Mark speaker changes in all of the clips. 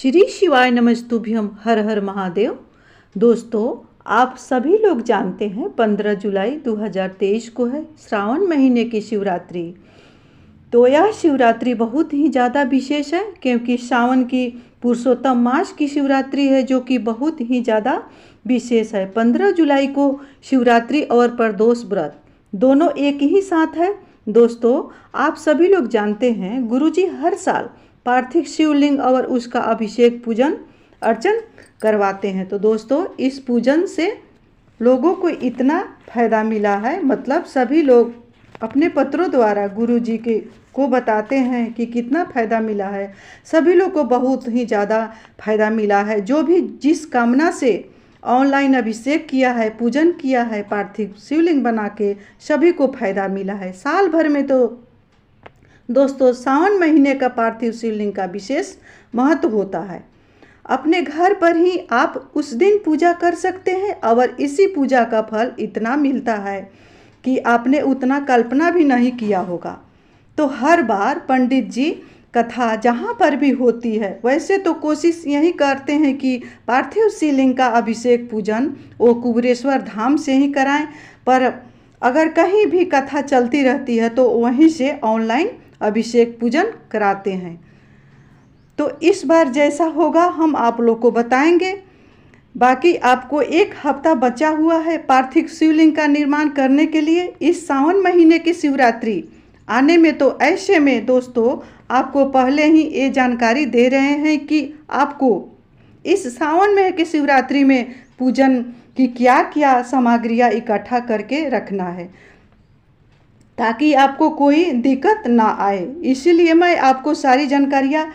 Speaker 1: श्री शिवाय नमस्तुभ्यम हर हर महादेव। दोस्तों, आप सभी लोग जानते हैं 15 जुलाई 2023 को है श्रावण महीने की शिवरात्रि। तो यह शिवरात्रि बहुत ही ज़्यादा विशेष है क्योंकि श्रावण की पुरुषोत्तम मास की शिवरात्रि है, जो कि बहुत ही ज़्यादा विशेष है। 15 जुलाई को शिवरात्रि और प्रदोष व्रत दोनों एक ही साथ है। दोस्तों, आप सभी लोग जानते हैं गुरुजी हर साल पार्थिव शिवलिंग और उसका अभिषेक पूजन अर्चन करवाते हैं। तो दोस्तों, इस पूजन से लोगों को इतना फायदा मिला है, मतलब सभी लोग अपने पत्रों द्वारा गुरुजी को बताते हैं कि कितना फ़ायदा मिला है। सभी लोग को बहुत ही ज़्यादा फायदा मिला है। जो भी जिस कामना से ऑनलाइन अभिषेक किया है, पूजन किया है, पार्थिव शिवलिंग बना के, सभी को फायदा मिला है। साल भर में तो दोस्तों सावन महीने का पार्थिव शिवलिंग का विशेष महत्व होता है। अपने घर पर ही आप उस दिन पूजा कर सकते हैं और इसी पूजा का फल इतना मिलता है कि आपने उतना कल्पना भी नहीं किया होगा। तो हर बार पंडित जी कथा जहाँ पर भी होती है, वैसे तो कोशिश यही करते हैं कि पार्थिव शिवलिंग का अभिषेक पूजन वो कुबेरेश्वर धाम से ही कराएं, पर अगर कहीं भी कथा चलती रहती है तो वहीं से ऑनलाइन अभिषेक पूजन कराते हैं। तो इस बार जैसा होगा हम आप लोग को बताएंगे। बाकी आपको एक हफ्ता बचा हुआ है पार्थिव शिवलिंग का निर्माण करने के लिए इस सावन महीने की शिवरात्रि आने में। तो ऐसे में दोस्तों आपको पहले ही ये जानकारी दे रहे हैं कि आपको इस सावन महीने की शिवरात्रि में पूजन की क्या क्या सामग्रियाँ इकट्ठा करके रखना है, ताकि आपको कोई दिक्कत ना आए। इसीलिए मैं आपको सारी जानकारियाँ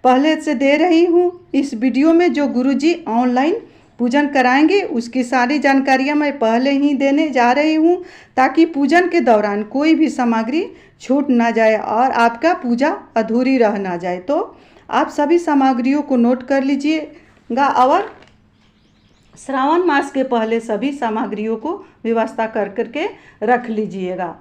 Speaker 1: पहले से दे रही हूँ। इस वीडियो में जो गुरुजी ऑनलाइन पूजन कराएंगे उसकी सारी जानकारियाँ मैं पहले ही देने जा रही हूँ, ताकि पूजन के दौरान कोई भी सामग्री छूट ना जाए और आपका पूजा अधूरी रह ना जाए। तो आप सभी सामग्रियों को नोट कर लीजिएगा और श्रावण मास के पहले सभी सामग्रियों को व्यवस्था करके रख लीजिएगा।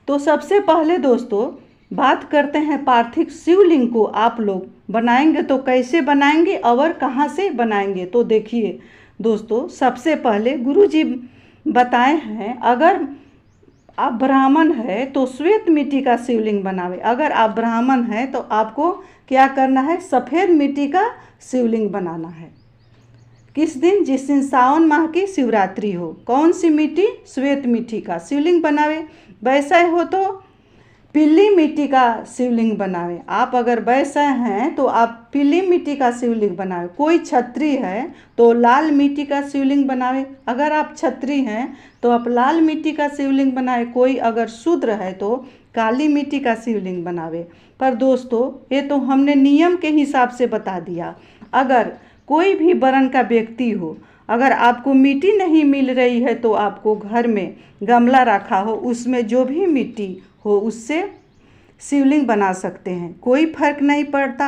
Speaker 1: तो सबसे पहले दोस्तों बात करते हैं पार्थिव शिवलिंग को आप लोग बनाएंगे तो कैसे बनाएंगे और कहाँ से बनाएंगे। तो देखिए दोस्तों, सबसे पहले गुरुजी बताए हैं अगर आप ब्राह्मण है तो श्वेत मिट्टी का शिवलिंग बनावे। अगर आप ब्राह्मण हैं तो आपको क्या करना है, सफ़ेद मिट्टी का शिवलिंग बनाना है। किस दिन? जिस दिन सावन माह की शिवरात्रि हो। कौन सी मिट्टी? श्वेत मिट्टी का शिवलिंग बनावे। वैसा हो तो पीली मिट्टी का शिवलिंग बनावे। आप अगर वैसा हैं तो आप पीली मिट्टी का शिवलिंग बनावे। कोई छत्री है तो लाल मिट्टी का शिवलिंग बनावे। अगर आप छत्री हैं तो आप लाल मिट्टी का शिवलिंग बनावे। कोई अगर शूद्र है तो काली मिट्टी का शिवलिंग बनावे। पर दोस्तों ये तो हमने नियम के हिसाब से बता दिया। अगर कोई भी वर्ण का व्यक्ति हो, अगर आपको मिट्टी नहीं मिल रही है तो आपको घर में गमला रखा हो, उसमें जो भी मिट्टी हो उससे शिवलिंग बना सकते हैं, कोई फर्क नहीं पड़ता।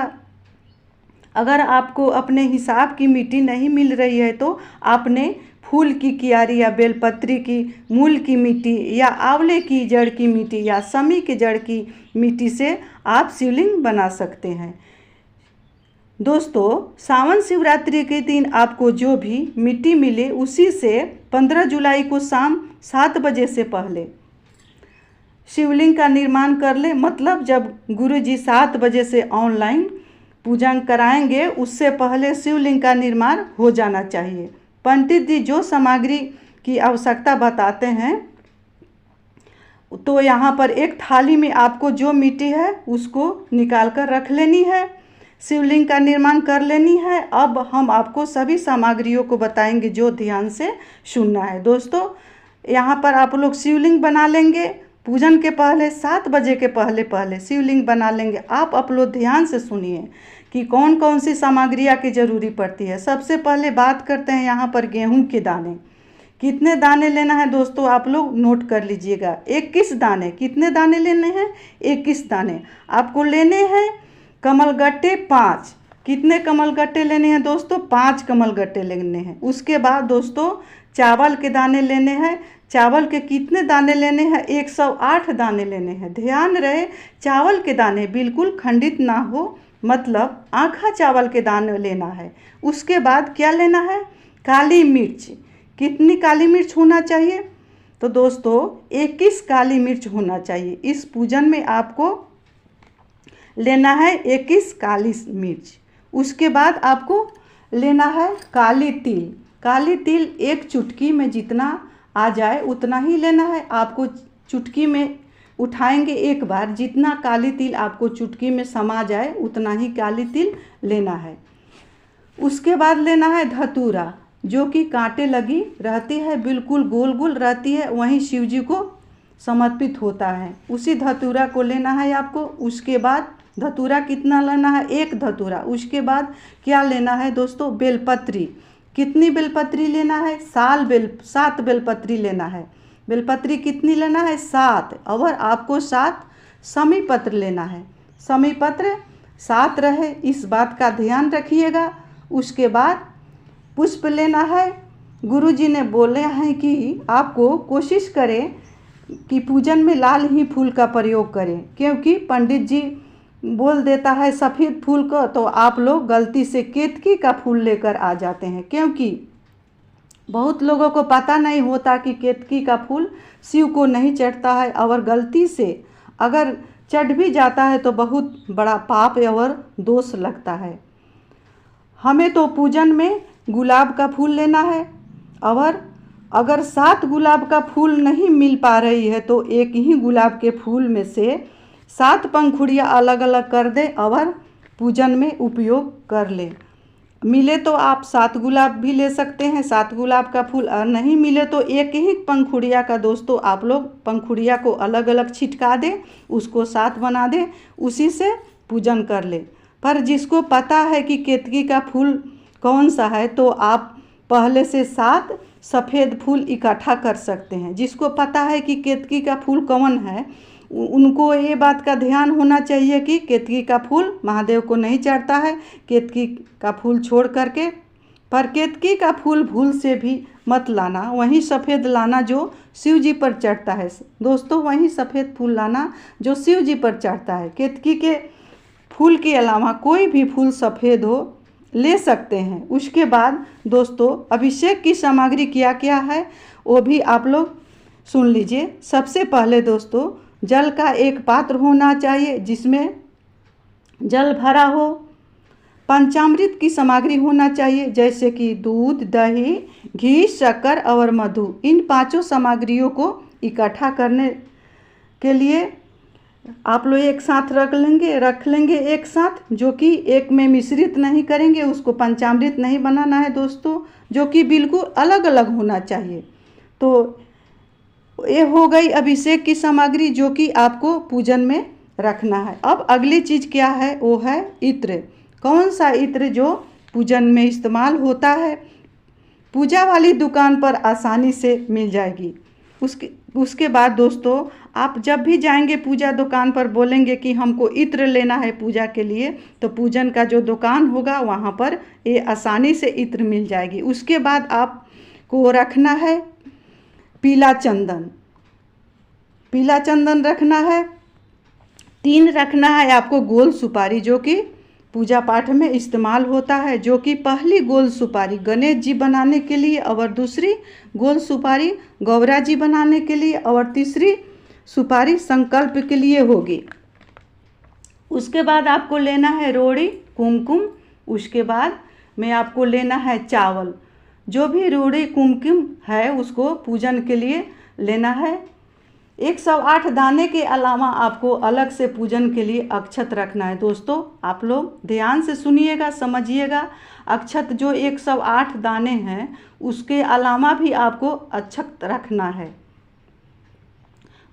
Speaker 1: अगर आपको अपने हिसाब की मिट्टी नहीं मिल रही है तो आपने फूल की क्यारी या बेलपत्री की मूल की मिट्टी या आंवले की जड़ की मिट्टी या समी की जड़ की मिट्टी से आप शिवलिंग बना सकते हैं। दोस्तों, सावन शिवरात्रि के दिन आपको जो भी मिट्टी मिले उसी से 15 जुलाई को शाम 7 बजे से पहले शिवलिंग का निर्माण कर ले। मतलब जब गुरुजी 7 बजे से ऑनलाइन पूजन कराएंगे उससे पहले शिवलिंग का निर्माण हो जाना चाहिए। पंडित जी जो सामग्री की आवश्यकता बताते हैं तो यहाँ पर एक थाली में आपको जो मिट्टी है उसको निकाल कर रख लेनी है, शिवलिंग का निर्माण कर लेनी है। अब हम आपको सभी सामग्रियों को बताएंगे, जो ध्यान से सुनना है। दोस्तों, यहाँ पर आप लोग शिवलिंग बना लेंगे पूजन के पहले 7 बजे के पहले शिवलिंग बना लेंगे। आप लोग ध्यान से सुनिए कि कौन कौन सी सामग्रियाँ की ज़रूरी पड़ती है। सबसे पहले बात करते हैं यहाँ पर गेहूं के दाने। कितने दाने लेना है दोस्तों आप लोग नोट कर लीजिएगा। 21 दाने। कितने दाने लेने हैं? 21 दाने आपको लेने हैं। कमलगट्टे 5। कितने कमलगट्टे लेने हैं दोस्तों? 5 कमलगट्टे लेने हैं। उसके बाद दोस्तों चावल के दाने लेने हैं। चावल के कितने दाने लेने हैं? 108 दाने लेने हैं। ध्यान रहे चावल के दाने बिल्कुल खंडित ना हो, मतलब आखा चावल के दाने लेना है। उसके बाद क्या लेना है, काली मिर्च। कितनी काली मिर्च होना चाहिए, तो दोस्तों 21 काली मिर्च होना चाहिए। इस पूजन में आपको लेना है 21 काली मिर्च। उसके बाद आपको लेना है काली तिल। काली तिल एक चुटकी में जितना आ जाए उतना ही लेना है। आपको चुटकी में उठाएंगे एक बार, जितना काली तिल आपको चुटकी में समा जाए उतना ही काली तिल लेना है। उसके बाद लेना है धतूरा, जो कि कांटे लगी रहती है, बिल्कुल गोल गोल रहती है, वहीं शिव जी को समर्पित होता है। उसी धतूरा को लेना है आपको। उसके बाद धतूरा कितना लेना है, एक धतूरा। उसके बाद क्या लेना है दोस्तों, बेलपत्री। कितनी बेलपत्री लेना है, 7 बेलपत्री लेना है। बेलपत्री कितनी लेना है, 7। और आपको 7 समी पत्र लेना है। समी पत्र 7 रहे, इस बात का ध्यान रखिएगा। उसके बाद पुष्प लेना है। गुरुजी ने बोले हैं कि आपको कोशिश करें कि पूजन में लाल ही फूल का प्रयोग करें, क्योंकि पंडित जी बोल देता है सफ़ेद फूल को, तो आप लोग गलती से केतकी का फूल लेकर आ जाते हैं। क्योंकि बहुत लोगों को पता नहीं होता कि केतकी का फूल शिव को नहीं चढ़ता है, और गलती से अगर चढ़ भी जाता है तो बहुत बड़ा पाप और दोष लगता है। हमें तो पूजन में गुलाब का फूल लेना है, और अगर 7 गुलाब का फूल नहीं मिल पा रही है तो एक ही गुलाब के फूल में से 7 पंखुड़ियाँ अलग अलग कर दें और पूजन में उपयोग कर लें। मिले तो आप 7 गुलाब भी ले सकते हैं, 7 गुलाब का फूल, और नहीं मिले तो एक ही पंखुड़िया का दोस्तों आप लोग पंखुड़िया को अलग अलग छिटका दें, उसको 7 बना दें, उसी से पूजन कर लें। पर जिसको पता है कि केतकी का फूल कौन सा है, तो आप पहले से 7 सफ़ेद फूल इकट्ठा कर सकते हैं। जिसको पता है कि केतकी का फूल कौन है, उनको ये बात का ध्यान होना चाहिए कि केतकी का फूल महादेव को नहीं चढ़ता है, केतकी का फूल छोड़ करके। पर केतकी का फूल भूल से भी मत लाना, वहीं सफ़ेद लाना जो शिव जी पर चढ़ता है दोस्तों, वहीं सफ़ेद फूल लाना जो शिव जी पर चढ़ता है। केतकी के फूल के अलावा कोई भी फूल सफ़ेद हो ले सकते हैं। उसके बाद दोस्तों अभिषेक की सामग्री क्या क्या है वो भी आप लोग सुन लीजिए। सबसे पहले दोस्तों जल का एक पात्र होना चाहिए जिसमें जल भरा हो। पंचामृत की सामग्री होना चाहिए, जैसे कि दूध, दही, घी, शक्कर और मधु। इन 5 सामग्रियों को इकट्ठा करने के लिए आप लोग एक साथ रख लेंगे एक साथ, जो कि एक में मिश्रित नहीं करेंगे, उसको पंचामृत नहीं बनाना है दोस्तों, जो कि बिल्कुल अलग अलग होना चाहिए। तो ये हो गई अभिषेक की सामग्री जो कि आपको पूजन में रखना है। अब अगली चीज़ क्या है, वो है इत्र। कौन सा इत्र जो पूजन में इस्तेमाल होता है, पूजा वाली दुकान पर आसानी से मिल जाएगी। उसके बाद दोस्तों आप जब भी जाएंगे पूजा दुकान पर, बोलेंगे कि हमको इत्र लेना है पूजा के लिए, तो पूजन का जो दुकान होगा वहाँ पर ये आसानी से इत्र मिल जाएगी। उसके बाद आपको रखना है पीला चंदन। पीला चंदन रखना है। 3 रखना है आपको गोल सुपारी, जो कि पूजा पाठ में इस्तेमाल होता है, जो कि पहली गोल सुपारी गणेश जी बनाने के लिए, और दूसरी गोल सुपारी गौरा जी बनाने के लिए, और तीसरी सुपारी संकल्प के लिए होगी। उसके बाद आपको लेना है रोड़ी, कुमकुम। उसके बाद में आपको लेना है चावल। जो भी रोड़ी कुमकुम है उसको पूजन के लिए लेना है। 108 दाने के अलावा आपको अलग से पूजन के लिए अक्षत रखना है। दोस्तों आप लोग ध्यान से सुनिएगा, समझिएगा। अक्षत जो 108 दाने हैं उसके अलावा भी आपको अक्षत रखना है।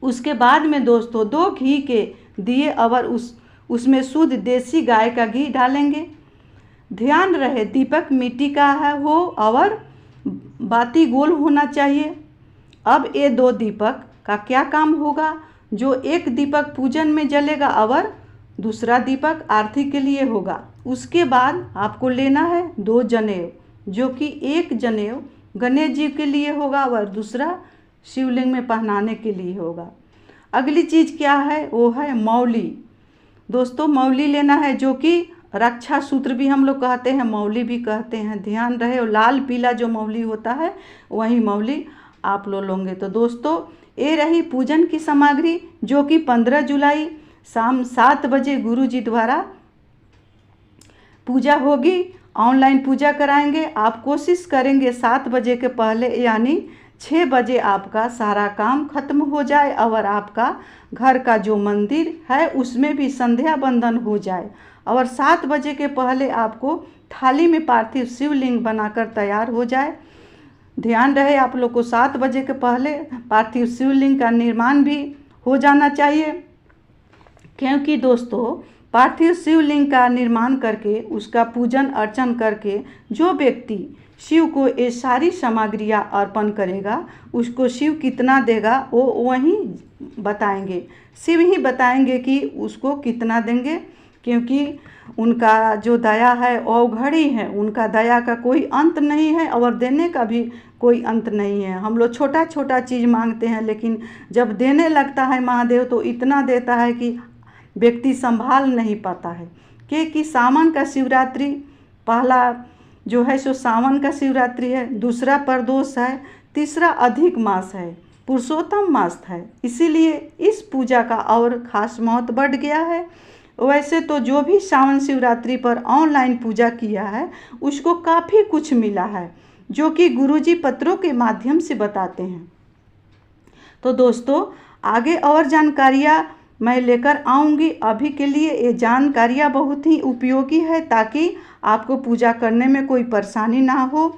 Speaker 1: उसके बाद में दोस्तों 2 घी के दिए, और उसमें शुद्ध देसी गाय का घी डालेंगे। ध्यान रहे दीपक मिट्टी का हो और बाती गोल होना चाहिए। अब ये 2 दीपक का क्या काम होगा, जो एक दीपक पूजन में जलेगा और दूसरा दीपक आरती के लिए होगा। उसके बाद आपको लेना है 2 जनेऊ, जो कि एक जनेऊ गणेश जी के लिए होगा और दूसरा शिवलिंग में पहनाने के लिए होगा। अगली चीज़ क्या है, वो है मौली। दोस्तों मौली लेना है, जो कि रक्षा सूत्र भी हम लोग कहते हैं, मौली भी कहते हैं। ध्यान रहे, और लाल पीला जो मौली होता है वही मौली आप लोग लोगे। तो दोस्तों, ये रही पूजन की सामग्री, जो कि 15 जुलाई शाम 7 बजे गुरु जी द्वारा पूजा होगी। ऑनलाइन पूजा कराएंगे। आप कोशिश करेंगे 7 बजे के पहले, यानी 6 बजे आपका सारा काम खत्म हो जाए और आपका घर का जो मंदिर है उसमें भी संध्या बंदन हो जाए। और 7 बजे के पहले आपको थाली में पार्थिव शिवलिंग बनाकर तैयार हो जाए। ध्यान रहे, आप लोग को 7 बजे के पहले पार्थिव शिवलिंग का निर्माण भी हो जाना चाहिए, क्योंकि दोस्तों पार्थिव शिवलिंग का निर्माण करके उसका पूजन अर्चन करके जो व्यक्ति शिव को ये सारी सामग्रियाँ अर्पण करेगा, उसको शिव कितना देगा वो वहीं बताएंगे। शिव ही बताएंगे कि उसको कितना देंगे, क्योंकि उनका जो दया है अवघड़ी है, उनका दया का कोई अंत नहीं है और देने का भी कोई अंत नहीं है। हम लोग छोटा छोटा चीज़ मांगते हैं, लेकिन जब देने लगता है महादेव तो इतना देता है कि व्यक्ति संभाल नहीं पाता है। क्योंकि सावन का शिवरात्रि पहला जो है सो सावन का शिवरात्रि है, दूसरा प्रदोष है, तीसरा अधिक मास है, पुरुषोत्तम मास है। इसीलिए इस पूजा का और ख़ास महत्व बढ़ गया है। वैसे तो जो भी सावन शिवरात्रि पर ऑनलाइन पूजा किया है उसको काफ़ी कुछ मिला है, जो कि गुरुजी पत्रों के माध्यम से बताते हैं। तो दोस्तों, आगे और जानकारियाँ मैं लेकर आऊँगी। अभी के लिए ये जानकारियाँ बहुत ही उपयोगी है, ताकि आपको पूजा करने में कोई परेशानी ना हो।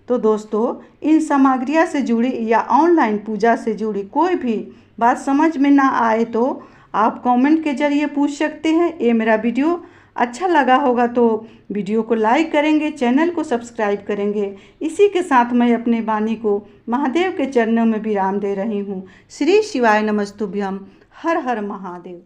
Speaker 1: तो दोस्तों, इन सामग्रियों से जुड़ी या ऑनलाइन पूजा से जुड़ी कोई भी बात समझ में ना आए तो आप कमेंट के जरिए पूछ सकते हैं। ये मेरा वीडियो अच्छा लगा होगा तो वीडियो को लाइक करेंगे, चैनल को सब्सक्राइब करेंगे। इसी के साथ मैं अपने वाणी को महादेव के चरणों में विराम दे रही हूँ। श्री शिवाय नमस्तुभ्यम। हर हर महादेव।